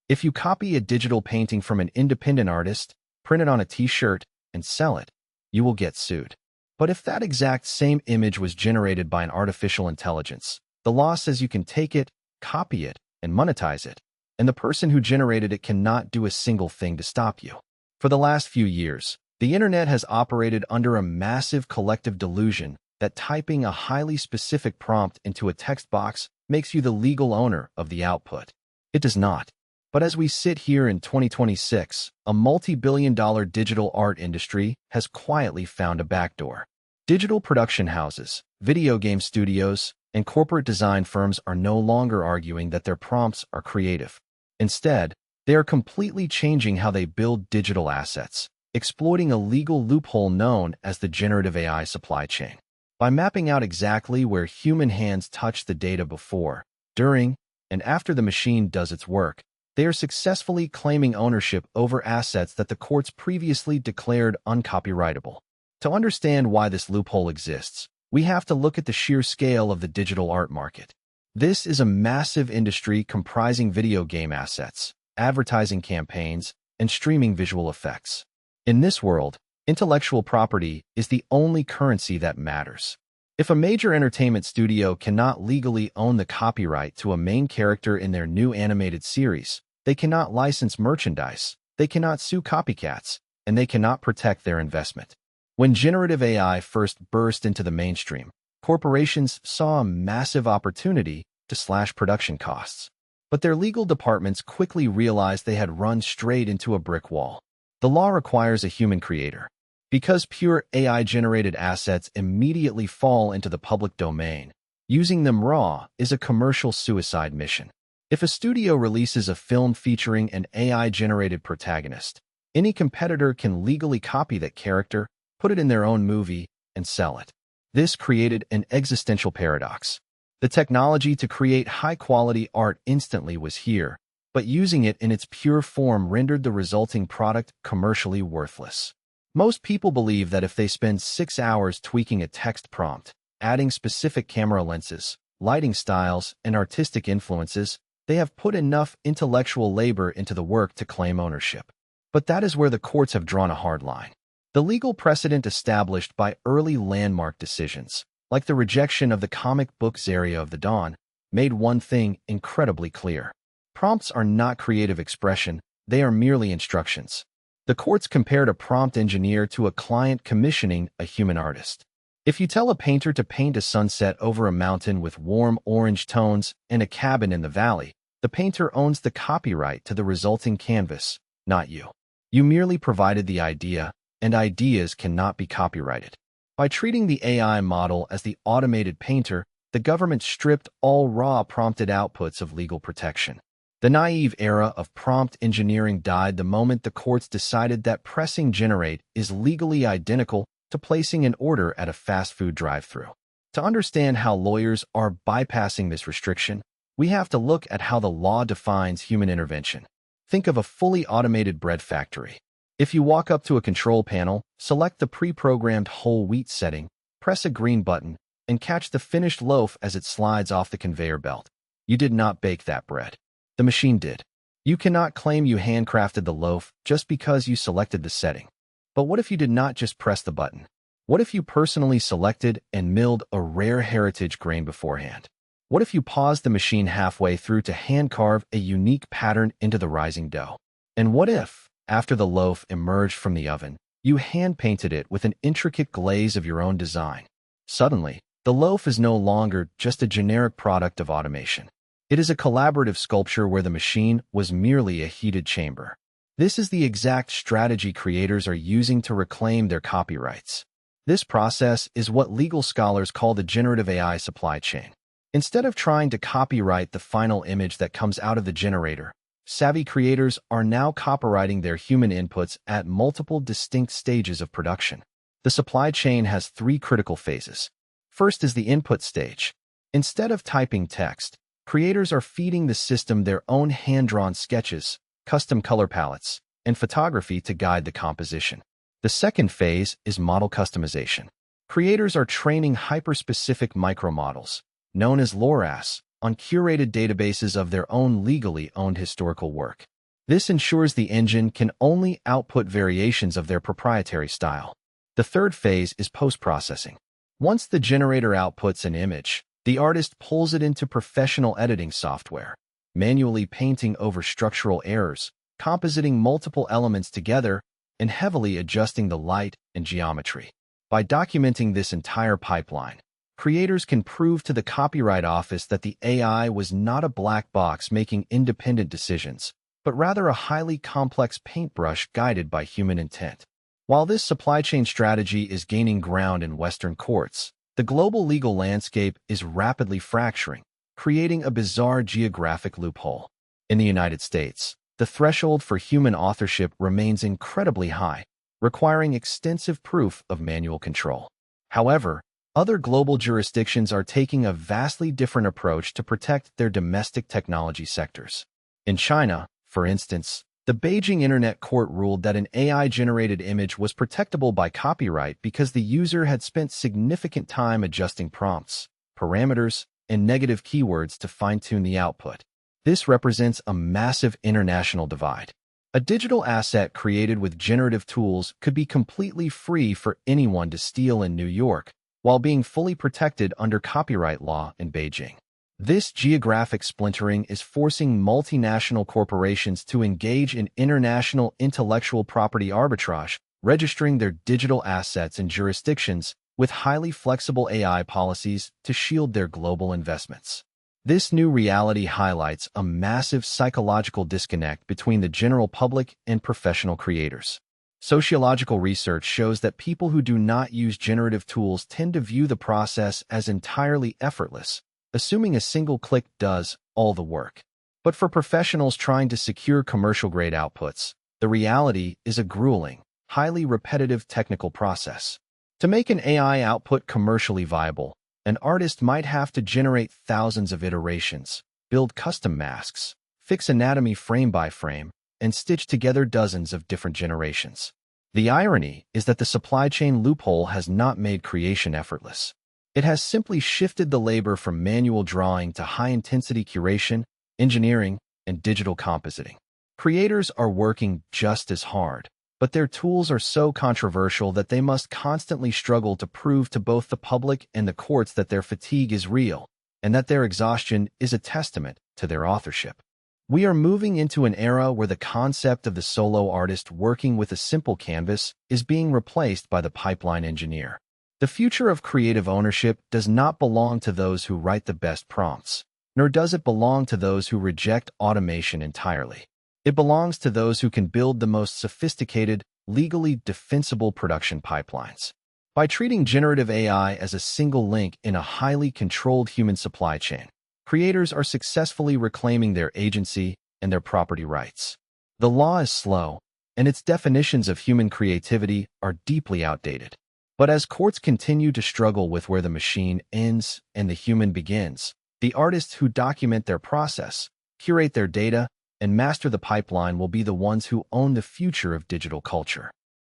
If you copy a digital painting from an independent artist, print it on a t-shirt, and sell it, you will get sued. But if that exact same image was generated by an artificial intelligence, the law says you can take it, copy it, and monetize it, and the person who generated it cannot do a single thing to stop you. For the last few years, the internet has operated under a massive collective delusion that typing a highly specific prompt into a text box makes you the legal owner of the output. It does not. But as we sit here in 2026, a multi-billion-dollar digital art industry has quietly found a backdoor. Digital production houses, video game studios, and corporate design firms are no longer arguing that their prompts are creative. Instead, they are completely changing how they build digital assets, exploiting a legal loophole known as the generative AI supply chain. By mapping out exactly where human hands touch the data before, during, and after the machine does its work, they are successfully claiming ownership over assets that the courts previously declared uncopyrightable. To understand why this loophole exists, we have to look at the sheer scale of the digital art market. This is a massive industry comprising video game assets, advertising campaigns, and streaming visual effects. In this world, intellectual property is the only currency that matters. If a major entertainment studio cannot legally own the copyright to a main character in their new animated series, they cannot license merchandise, they cannot sue copycats, and they cannot protect their investment. When generative AI first burst into the mainstream, corporations saw a massive opportunity to slash production costs. But their legal departments quickly realized they had run straight into a brick wall. The law requires a human creator. Because pure AI-generated assets immediately fall into the public domain, using them raw is a commercial suicide mission. If a studio releases a film featuring an AI-generated protagonist, any competitor can legally copy that character, put it in their own movie, and sell it. This created an existential paradox. The technology to create high-quality art instantly was here, but using it in its pure form rendered the resulting product commercially worthless. Most people believe that if they spend 6 hours tweaking a text prompt, adding specific camera lenses, lighting styles, and artistic influences, they have put enough intellectual labor into the work to claim ownership. But that is where the courts have drawn a hard line. The legal precedent established by early landmark decisions, like the rejection of the comic book Zarya of the Dawn, made one thing incredibly clear. Prompts are not creative expression, they are merely instructions. The courts compared a prompt engineer to a client commissioning a human artist. If you tell a painter to paint a sunset over a mountain with warm orange tones and a cabin in the valley, the painter owns the copyright to the resulting canvas, not you. You merely provided the idea, and ideas cannot be copyrighted. By treating the AI model as the automated painter, the government stripped all raw prompted outputs of legal protection. The naive era of prompt engineering died the moment the courts decided that pressing generate is legally identical to placing an order at a fast food drive-thru. To understand how lawyers are bypassing this restriction, we have to look at how the law defines human intervention. Think of a fully automated bread factory. If you walk up to a control panel, select the pre-programmed whole wheat setting, press a green button, and catch the finished loaf as it slides off the conveyor belt, you did not bake that bread. The machine did. You cannot claim you handcrafted the loaf just because you selected the setting. But what if you did not just press the button? What if you personally selected and milled a rare heritage grain beforehand? What if you paused the machine halfway through to hand-carve a unique pattern into the rising dough? And what if, after the loaf emerged from the oven, you hand-painted it with an intricate glaze of your own design? Suddenly, the loaf is no longer just a generic product of automation. It is a collaborative sculpture where the machine was merely a heated chamber. This is the exact strategy creators are using to reclaim their copyrights. This process is what legal scholars call the generative AI supply chain. Instead of trying to copyright the final image that comes out of the generator, savvy creators are now copyrighting their human inputs at multiple distinct stages of production. The supply chain has 3 critical phases. First is the input stage. Instead of typing text, creators are feeding the system their own hand-drawn sketches, custom color palettes, and photography to guide the composition. The second phase is model customization. Creators are training hyper-specific micromodels, known as LoRaS, on curated databases of their own legally owned historical work. This ensures the engine can only output variations of their proprietary style. The third phase is post-processing. Once the generator outputs an image, the artist pulls it into professional editing software, manually painting over structural errors, compositing multiple elements together, and heavily adjusting the light and geometry. By documenting this entire pipeline, creators can prove to the Copyright Office that the AI was not a black box making independent decisions, but rather a highly complex paintbrush guided by human intent. While this supply chain strategy is gaining ground in Western courts, the global legal landscape is rapidly fracturing, creating a bizarre geographic loophole. In the United States, the threshold for human authorship remains incredibly high, requiring extensive proof of manual control. However, other global jurisdictions are taking a vastly different approach to protect their domestic technology sectors. In China, for instance, the Beijing Internet Court ruled that an AI-generated image was protectable by copyright because the user had spent significant time adjusting prompts, parameters, and negative keywords to fine-tune the output. This represents a massive international divide. A digital asset created with generative tools could be completely free for anyone to steal in New York, while being fully protected under copyright law in Beijing. This geographic splintering is forcing multinational corporations to engage in international intellectual property arbitrage, registering their digital assets in jurisdictions with highly flexible AI policies to shield their global investments. This new reality highlights a massive psychological disconnect between the general public and professional creators. Sociological research shows that people who do not use generative tools tend to view the process as entirely effortless, assuming a single click does all the work. But for professionals trying to secure commercial-grade outputs, the reality is a grueling, highly repetitive technical process. To make an AI output commercially viable, an artist might have to generate thousands of iterations, build custom masks, fix anatomy frame by frame, and stitch together dozens of different generations. The irony is that the supply chain loophole has not made creation effortless. It has simply shifted the labor from manual drawing to high-intensity curation, engineering, and digital compositing. Creators are working just as hard, but their tools are so controversial that they must constantly struggle to prove to both the public and the courts that their fatigue is real, and that their exhaustion is a testament to their authorship. We are moving into an era where the concept of the solo artist working with a simple canvas is being replaced by the pipeline engineer. The future of creative ownership does not belong to those who write the best prompts, nor does it belong to those who reject automation entirely. It belongs to those who can build the most sophisticated, legally defensible production pipelines. By treating generative AI as a single link in a highly controlled human supply chain, creators are successfully reclaiming their agency and their property rights. The law is slow, and its definitions of human creativity are deeply outdated. But as courts continue to struggle with where the machine ends and the human begins, the artists who document their process, curate their data, and master the pipeline will be the ones who own the future of digital culture.